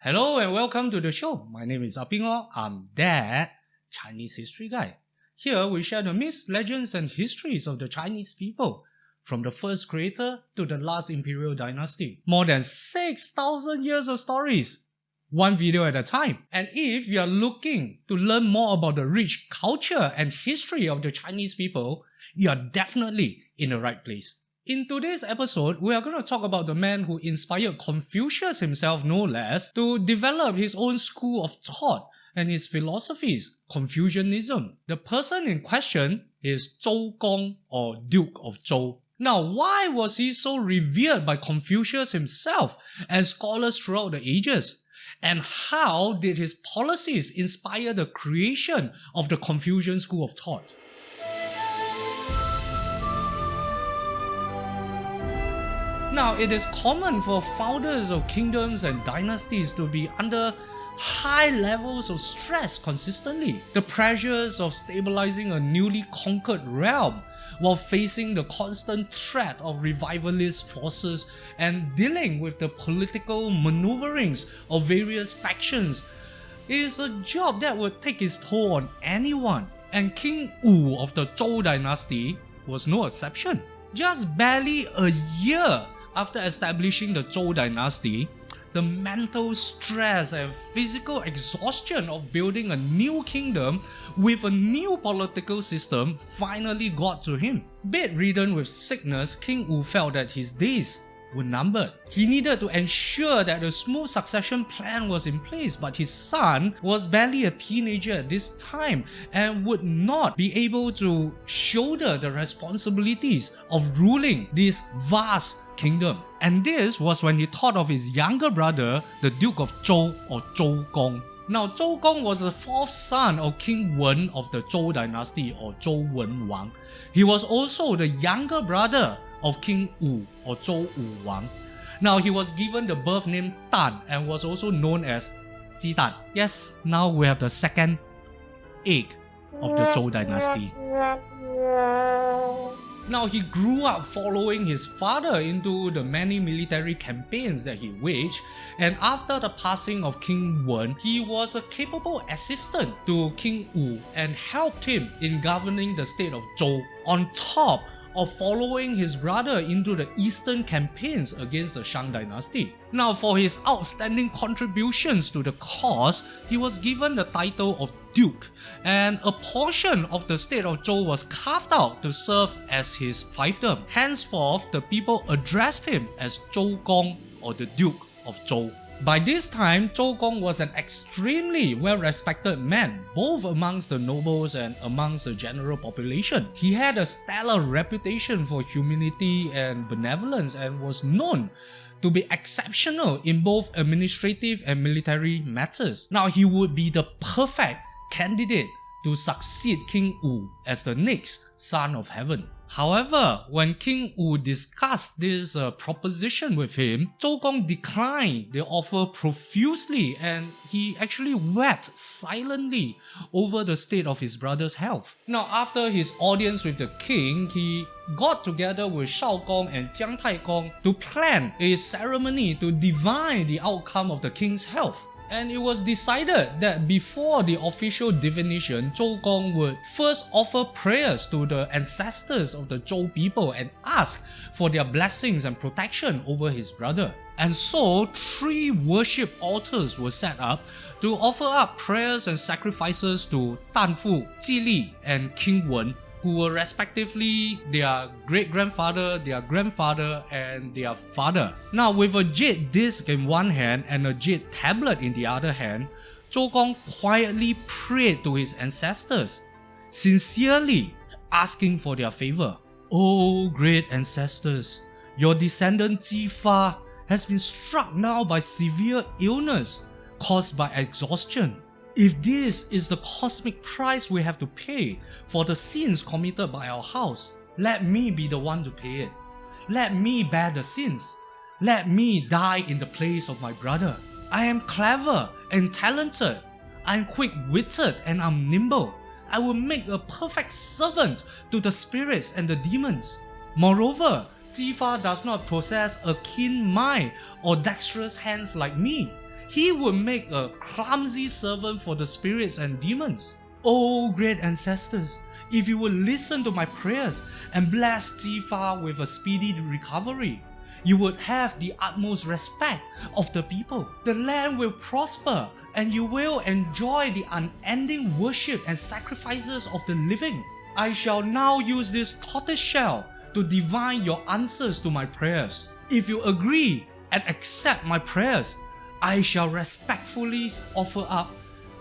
Hello and welcome to the show. My name is Apingo. I'm that Chinese history guy. Here we share the myths, legends and histories of the Chinese people, from the first creator to the last imperial dynasty. More than 6,000 years of stories, one video at a time. And if you're looking to learn more about the rich culture and history of the Chinese people, you're definitely in the right place. In today's episode, we are going to talk about the man who inspired Confucius himself no less to develop his own school of thought and his philosophies, Confucianism. The person in question is Zhou Gong, or Duke of Zhou. Now, why was he so revered by Confucius himself and scholars throughout the ages? And how did his policies inspire the creation of the Confucian school of thought? Now, it is common for founders of kingdoms and dynasties to be under high levels of stress consistently. The pressures of stabilizing a newly conquered realm while facing the constant threat of revivalist forces and dealing with the political maneuverings of various factions is a job that would take its toll on anyone. And King Wu of the Zhou Dynasty was no exception. Just barely a year after establishing the Zhou Dynasty, the mental stress and physical exhaustion of building a new kingdom with a new political system finally got to him. Bedridden with sickness, King Wu felt that his days were numbered. He needed to ensure that a smooth succession plan was in place, but his son was barely a teenager at this time and would not be able to shoulder the responsibilities of ruling this vast kingdom. And this was when he thought of his younger brother, the Duke of Zhou, or Zhou Gong. Now, Zhou Gong was the fourth son of King Wen of the Zhou Dynasty, or Zhou Wen Wang. He was also the younger brother of King Wu, or Zhou Wu Wang. Now, he was given the birth name Tan and was also known as Ji Tan. Yes, now we have the second egg of the Zhou Dynasty. Now, he grew up following his father into the many military campaigns that he waged, and after the passing of King Wen, he was a capable assistant to King Wu and helped him in governing the state of Zhou, on top of following his brother into the eastern campaigns against the Shang Dynasty. Now, for his outstanding contributions to the cause, he was given the title of Duke, and a portion of the state of Zhou was carved out to serve as his fiefdom. Henceforth, the people addressed him as Zhou Gong, or the Duke of Zhou. By this time, Zhou Gong was an extremely well-respected man, both amongst the nobles and amongst the general population. He had a stellar reputation for humility and benevolence and was known to be exceptional in both administrative and military matters. Now, he would be the perfect candidate to succeed King Wu as the next son of heaven. However, when King Wu discussed this proposition with him, Zhou Gong declined the offer profusely, and he actually wept silently over the state of his brother's health. Now, after his audience with the king, he got together with Shao Gong and Jiang Tai Gong to plan a ceremony to divine the outcome of the king's health. And it was decided that before the official divination, Zhou Gong would first offer prayers to the ancestors of the Zhou people and ask for their blessings and protection over his brother. And so, 3 worship altars were set up to offer up prayers and sacrifices to Danfu, Ji Li, and King Wen, who were respectively their great-grandfather, their grandfather, and their father. Now, with a jade disc in one hand and a jade tablet in the other hand, Zhou Gong quietly prayed to his ancestors, sincerely asking for their favor. "Oh, great ancestors, your descendant Ji Fa has been struck now by severe illness caused by exhaustion. If this is the cosmic price we have to pay for the sins committed by our house, let me be the one to pay it. Let me bear the sins. Let me die in the place of my brother. I am clever and talented. I am quick-witted and I'm nimble. I will make a perfect servant to the spirits and the demons. Moreover, Ji Fa does not possess a keen mind or dexterous hands like me. he would make a clumsy servant for the spirits and demons. O great ancestors, if you would listen to my prayers and bless Zifa with a speedy recovery, you would have the utmost respect of the people. The land will prosper and you will enjoy the unending worship and sacrifices of the living. I shall now use this tortoise shell to divine your answers to my prayers. If you agree and accept my prayers, I shall respectfully offer up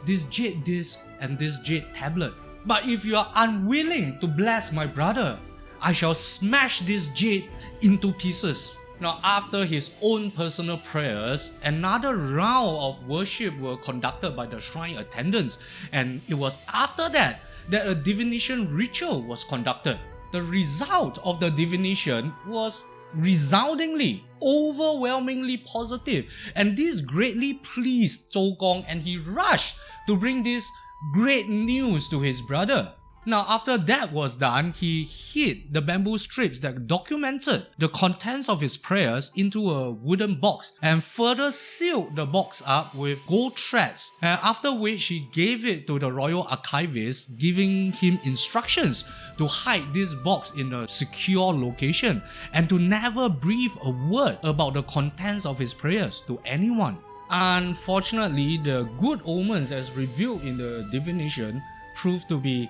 this jade disc and this jade tablet. But if you are unwilling to bless my brother, I shall smash this jade into pieces. Now, after his own personal prayers, another round of worship were conducted by the shrine attendants, and it was after that a divination ritual was conducted. The result of the divination was resoundingly, overwhelmingly positive, and this greatly pleased Zhou Gong, and he rushed to bring this great news to his brother. Now, after that was done, he hid the bamboo strips that documented the contents of his prayers into a wooden box and further sealed the box up with gold threads, and after which he gave it to the royal archivist, giving him instructions to hide this box in a secure location and to never breathe a word about the contents of his prayers to anyone. Unfortunately, the good omens as revealed in the divination proved to be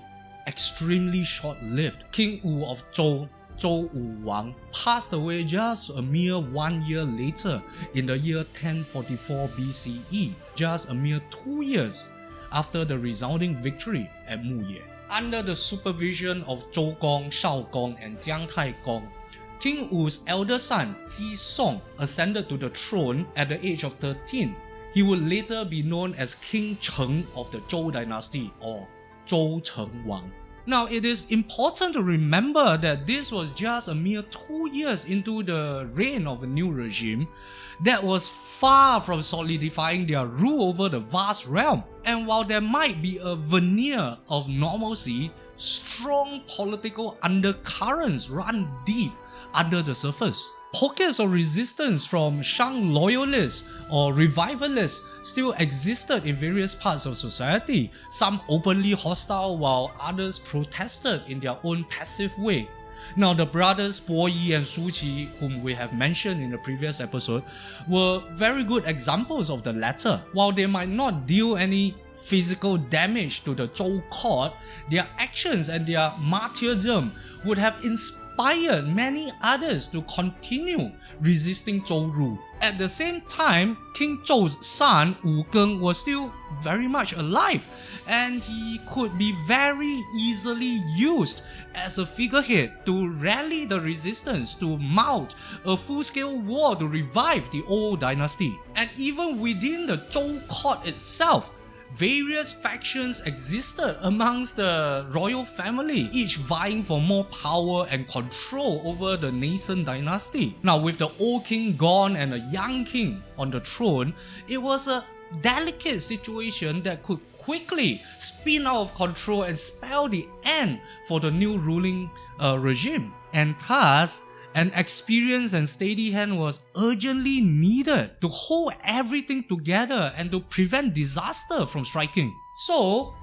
extremely short-lived. King Wu of Zhou, Zhou Wu Wang, passed away just a mere 1 year later in the year 1044 BCE, just a mere 2 years after the resounding victory at Muye. Under the supervision of Zhou Gong, Shao Gong, and Jiang Tai Gong, King Wu's elder son, Ji Song, ascended to the throne at the age of 13. He would later be known as King Cheng of the Zhou Dynasty, or Zhou Cheng Wang. Now, it is important to remember that this was just a mere 2 years into the reign of a new regime that was far from solidifying their rule over the vast realm. And while there might be a veneer of normalcy, strong political undercurrents run deep under the surface. Pockets of resistance from Shang loyalists or revivalists still existed in various parts of society, some openly hostile while others protested in their own passive way. Now, the brothers Bo Yi and Su Qi, whom we have mentioned in the previous episode, were very good examples of the latter. While they might not deal any physical damage to the Zhou court, their actions and their martyrdom would have inspired many others to continue resisting Zhou rule. At the same time, King Zhou's son Wu Geng was still very much alive, and he could be very easily used as a figurehead to rally the resistance to mount a full-scale war to revive the old dynasty. And even within the Zhou court itself, various factions existed amongst the royal family, each vying for more power and control over the nascent dynasty. Now, with the old king gone and a young king on the throne, it was a delicate situation that could quickly spin out of control and spell the end for the new ruling regime. And thus, an experienced and steady hand was urgently needed to hold everything together and to prevent disaster from striking. So,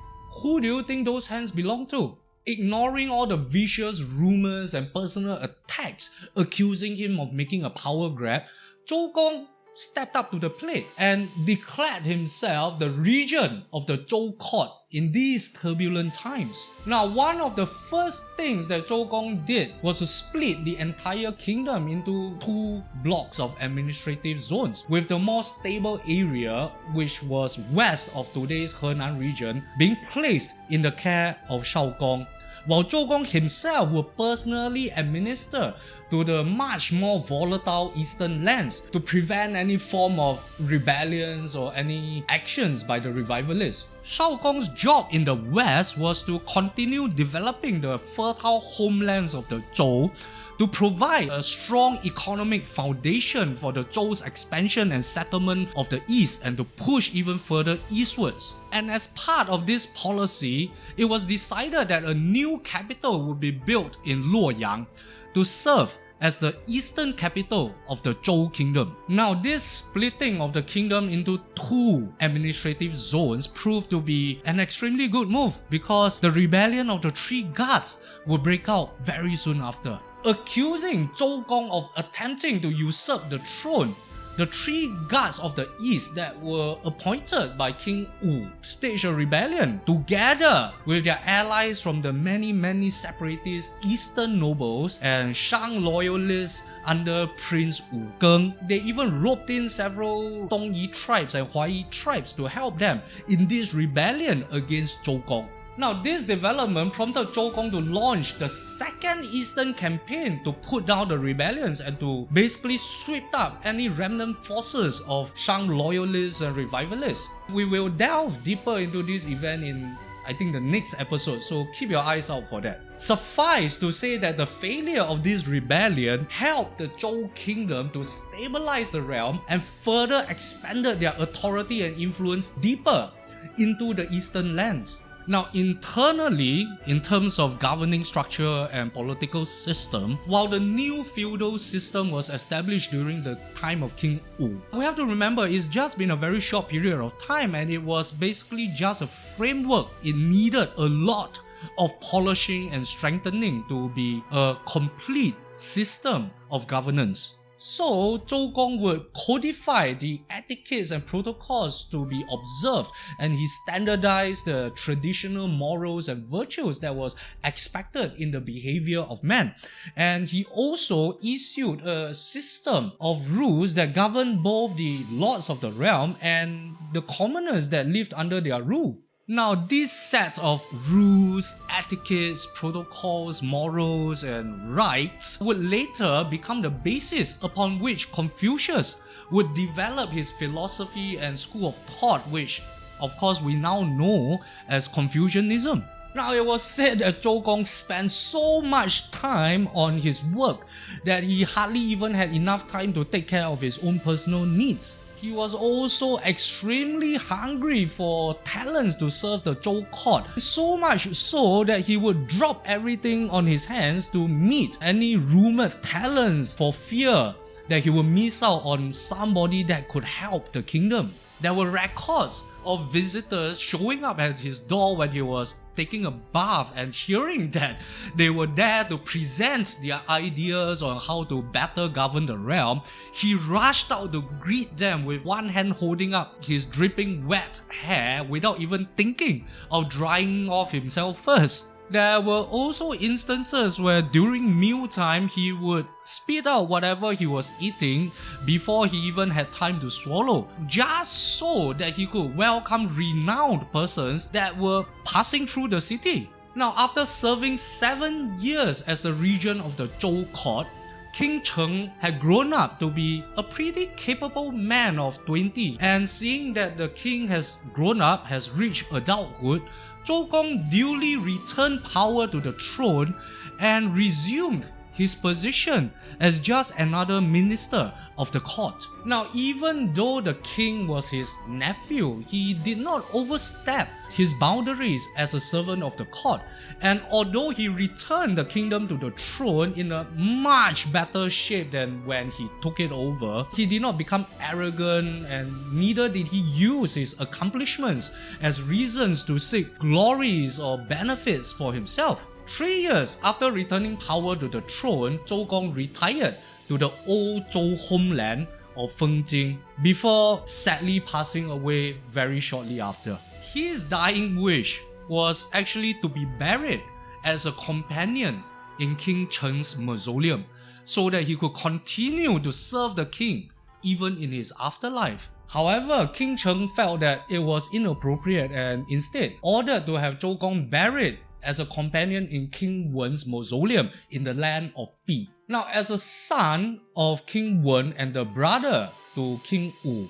who do you think those hands belong to? Ignoring all the vicious rumors and personal attacks accusing him of making a power grab, Zhou Gong stepped up to the plate and declared himself the regent of the Zhou court in these turbulent times. Now, one of the first things that Zhou Gong did was to split the entire kingdom into 2 blocks of administrative zones, with the more stable area, which was west of today's Henan region, being placed in the care of Shao Gong, while Zhou Gong himself would personally administer to the much more volatile eastern lands to prevent any form of rebellions or any actions by the revivalists. Shao Gong's job in the west was to continue developing the fertile homelands of the Zhou, to provide a strong economic foundation for the Zhou's expansion and settlement of the east, and to push even further eastwards. And as part of this policy, it was decided that a new capital would be built in Luoyang to serve as the eastern capital of the Zhou kingdom. Now, this splitting of the kingdom into two administrative zones proved to be an extremely good move because the rebellion of the three guards would break out very soon after. Accusing Zhou Gong of attempting to usurp the throne, the three guards of the east that were appointed by King Wu staged a rebellion together with their allies from the many separatist eastern nobles and Shang loyalists under Prince Wu Geng. They even roped in several Dongyi tribes and Huayi tribes to help them in this rebellion against Zhou Gong. Now, this development prompted Zhou Gong to launch the second Eastern campaign to put down the rebellions and to basically sweep up any remnant forces of Shang loyalists and revivalists. We will delve deeper into this event in, I think, the next episode, so keep your eyes out for that. Suffice to say that the failure of this rebellion helped the Zhou kingdom to stabilize the realm and further expanded their authority and influence deeper into the eastern lands. Now, internally, in terms of governing structure and political system, while the new feudal system was established during the time of King Wu, we have to remember it's just been a very short period of time and it was basically just a framework. It needed a lot of polishing and strengthening to be a complete system of governance. So, Zhou Gong would codify the etiquettes and protocols to be observed, and he standardized the traditional morals and virtues that was expected in the behavior of man. And he also issued a system of rules that governed both the lords of the realm and the commoners that lived under their rule. Now, this set of rules, etiquettes, protocols, morals, and rites would later become the basis upon which Confucius would develop his philosophy and school of thought, which, of course, we now know as Confucianism. Now, it was said that Zhou Gong spent so much time on his work that he hardly even had enough time to take care of his own personal needs. He was also extremely hungry for talents to serve the Zhou court, so much so that he would drop everything on his hands to meet any rumored talents for fear that he would miss out on somebody that could help the kingdom. There were records of visitors showing up at his door when he was taking a bath and hearing that they were there to present their ideas on how to better govern the realm. He rushed out to greet them with one hand holding up his dripping wet hair without even thinking of drying off himself first. There were also instances where during mealtime he would spit out whatever he was eating before he even had time to swallow, just so that he could welcome renowned persons that were passing through the city. Now, after serving 7 years as the regent of the Zhou court, King Cheng had grown up to be a pretty capable man of 20, and seeing that the king has grown up, has reached adulthood, Zhou Gong duly returned power to the throne and resumed his position as just another minister of the court. Now, even though the king was his nephew, he did not overstep his boundaries as a servant of the court. And although he returned the kingdom to the throne in a much better shape than when he took it over, he did not become arrogant, and neither did he use his accomplishments as reasons to seek glories or benefits for himself. 3 years after returning power to the throne, Zhou Gong retired to the old Zhou homeland of Fengjing before sadly passing away very shortly after. His dying wish was actually to be buried as a companion in King Cheng's mausoleum so that he could continue to serve the king even in his afterlife. However, King Cheng felt that it was inappropriate and instead ordered to have Zhou Gong buried as a companion in King Wen's mausoleum in the land of Bi. Now, as a son of King Wen and the brother to King Wu,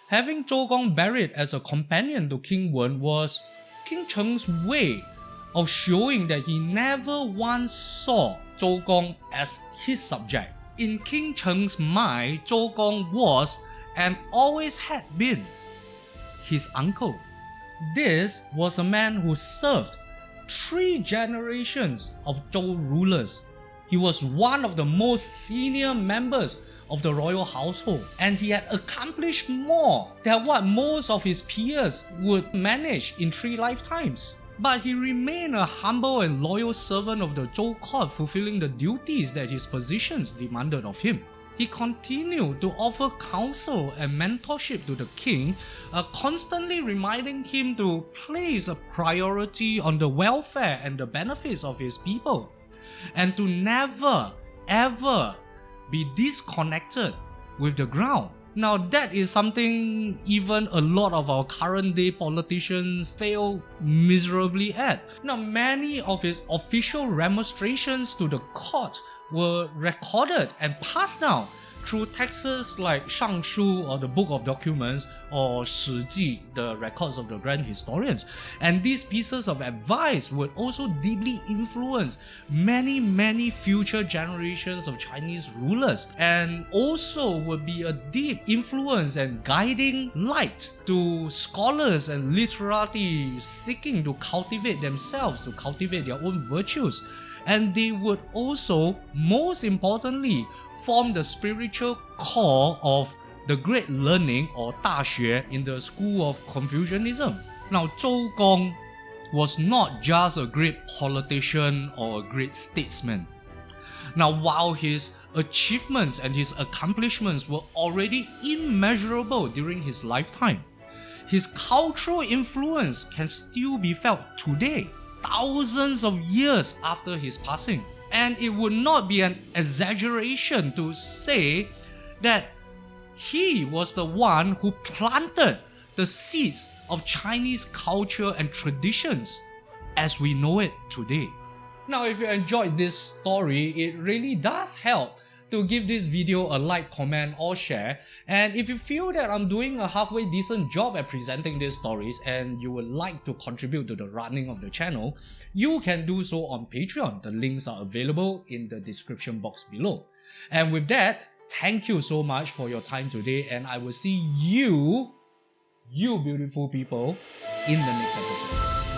having Zhou Gong buried as a companion to King Wen was King Cheng's way of showing that he never once saw Zhou Gong as his subject. In King Cheng's mind, Zhou Gong was and always had been his uncle. This was a man who served 3 generations of Zhou rulers He was one of the most senior members of the royal household, and he had accomplished more than what most of his peers would manage in 3 lifetimes. But he remained a humble and loyal servant of the Zhou court, fulfilling the duties that his positions demanded of him. He continued to offer counsel and mentorship to the king, constantly reminding him to place a priority on the welfare and the benefits of his people, and to never, ever be disconnected with the ground. Now that is something even a lot of our current day politicians fail miserably at. Now many of his official remonstrations to the court were recorded and passed down through texts like 尚书 or the Book of Documents, or 史记, the records of the grand historians. And these pieces of advice would also deeply influence many future generations of Chinese rulers, and also would be a deep influence and guiding light to scholars and literati seeking to cultivate themselves, to cultivate their own virtues. And they would also, most importantly, form the spiritual core of the great learning, or 大学, in the school of Confucianism. Now, Zhou Gong was not just a great politician or a great statesman. Now, while his achievements and his accomplishments were already immeasurable during his lifetime, his cultural influence can still be felt today, thousands of years after his passing. And it would not be an exaggeration to say that he was the one who planted the seeds of Chinese culture and traditions as we know it today. Now, if you enjoyed this story, it really does help to give this video a like, comment, or share. And if you feel that I'm doing a halfway decent job at presenting these stories and you would like to contribute to the running of the channel, you can do so on Patreon. The links are available in the description box below. And with that, thank you so much for your time today, and I will see you beautiful people, in the next episode.